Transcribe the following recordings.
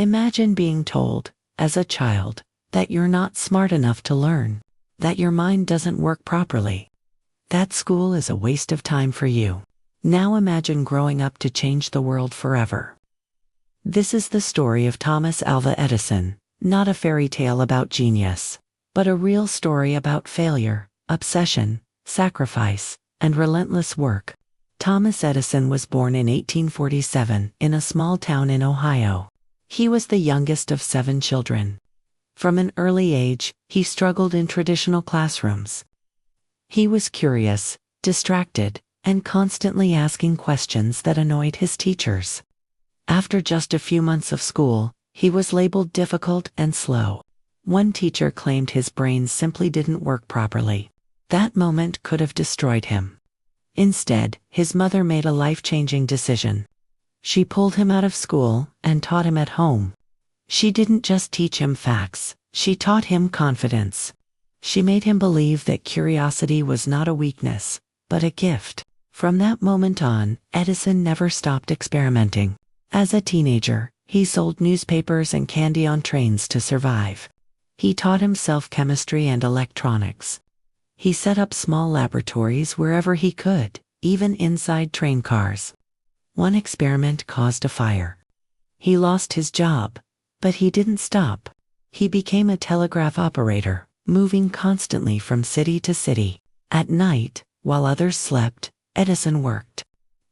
Imagine being told, as a child, that you're not smart enough to learn, that your mind doesn't work properly, that school is a waste of time for you. Now imagine growing up to change the world forever. This is the story of Thomas Alva Edison, not a fairy tale about genius, but a real story about failure, obsession, sacrifice, and relentless work. Thomas Edison was born in 1847 in a small town in Ohio. He was the youngest of 7 children. From an early age, he struggled in traditional classrooms. He was curious, distracted, and constantly asking questions that annoyed his teachers. After just a few months of school, he was labeled difficult and slow. One teacher claimed his brain simply didn't work properly. That moment could have destroyed him. Instead, his mother made a life-changing decision. She pulled him out of school and taught him at home. She didn't just teach him facts, she taught him confidence. She made him believe that curiosity was not a weakness, but a gift. From that moment on, Edison never stopped experimenting. As a teenager, he sold newspapers and candy on trains to survive. He taught himself chemistry and electronics. He set up small laboratories wherever he could, even inside train cars. One experiment caused a fire. He lost his job, but he didn't stop. He became a telegraph operator, moving constantly from city to city. At night, while others slept, Edison worked.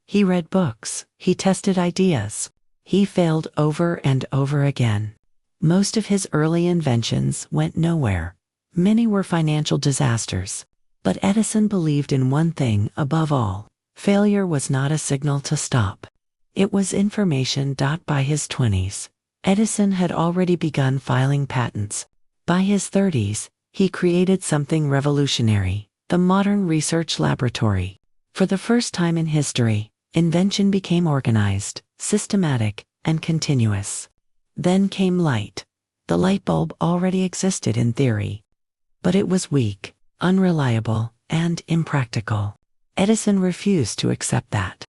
He read books, he tested ideas. He failed over and over again. Most of his early inventions went nowhere. Many were financial disasters. But Edison believed in one thing above all. Failure was not a signal to stop. It was information. By his 20s, Edison had already begun filing patents. By his 30s, he created something revolutionary, the modern research laboratory. For the first time in history, invention became organized, systematic, and continuous. Then came light. The light bulb already existed in theory. But it was weak, unreliable, and impractical. Edison refused to accept that.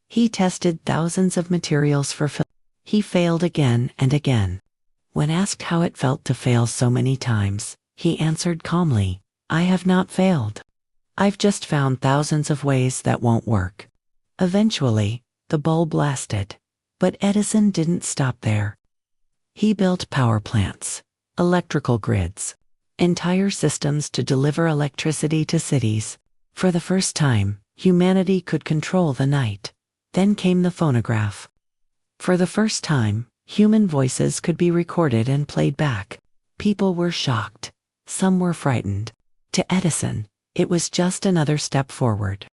He tested thousands of materials for failure. He failed again and again. When asked how it felt to fail so many times, he answered calmly, "I have not failed. I've just found thousands of ways that won't work." Eventually, the bulb lasted. But Edison didn't stop there. He built power plants, electrical grids, entire systems to deliver electricity to cities. For the first time, humanity could control the night. Then came the phonograph. For the first time, human voices could be recorded and played back. People were shocked. Some were frightened. To Edison, it was just another step forward.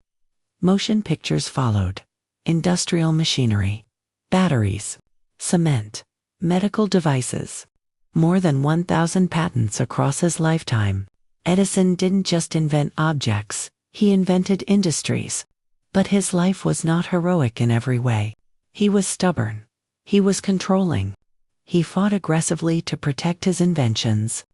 Motion pictures followed. Industrial machinery. Batteries. Cement. Medical devices. More than 1,000 patents across his lifetime. Edison didn't just invent objects, he invented industries. But his life was not heroic in every way. He was stubborn. He was controlling. He fought aggressively to protect his inventions.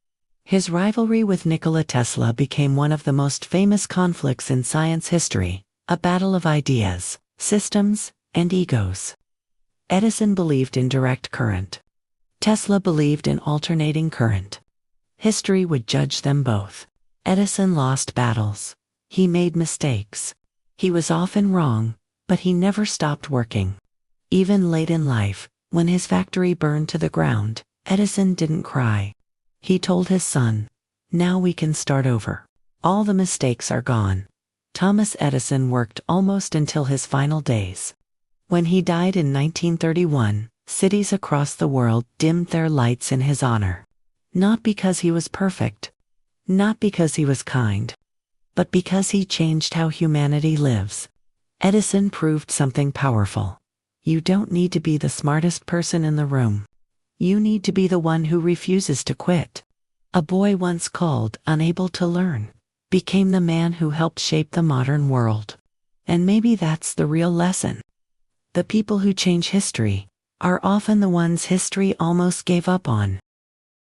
His rivalry with Nikola Tesla became one of the most famous conflicts in science history, a battle of ideas, systems, and egos. Edison believed in direct current. Tesla believed in alternating current. History would judge them both. Edison lost battles. He made mistakes. He was often wrong, but he never stopped working. Even late in life, when his factory burned to the ground, Edison didn't cry. He told his son, "Now we can start over. All the mistakes are gone." Thomas Edison worked almost until his final days. When he died in 1931, cities across the world dimmed their lights in his honor. Not because he was perfect, not because he was kind, but because he changed how humanity lives. Edison proved something powerful. You don't need to be the smartest person in the room. You need to be the one who refuses to quit. A boy once called unable to learn became the man who helped shape the modern world. And maybe that's the real lesson. The people who change history are often the ones history almost gave up on.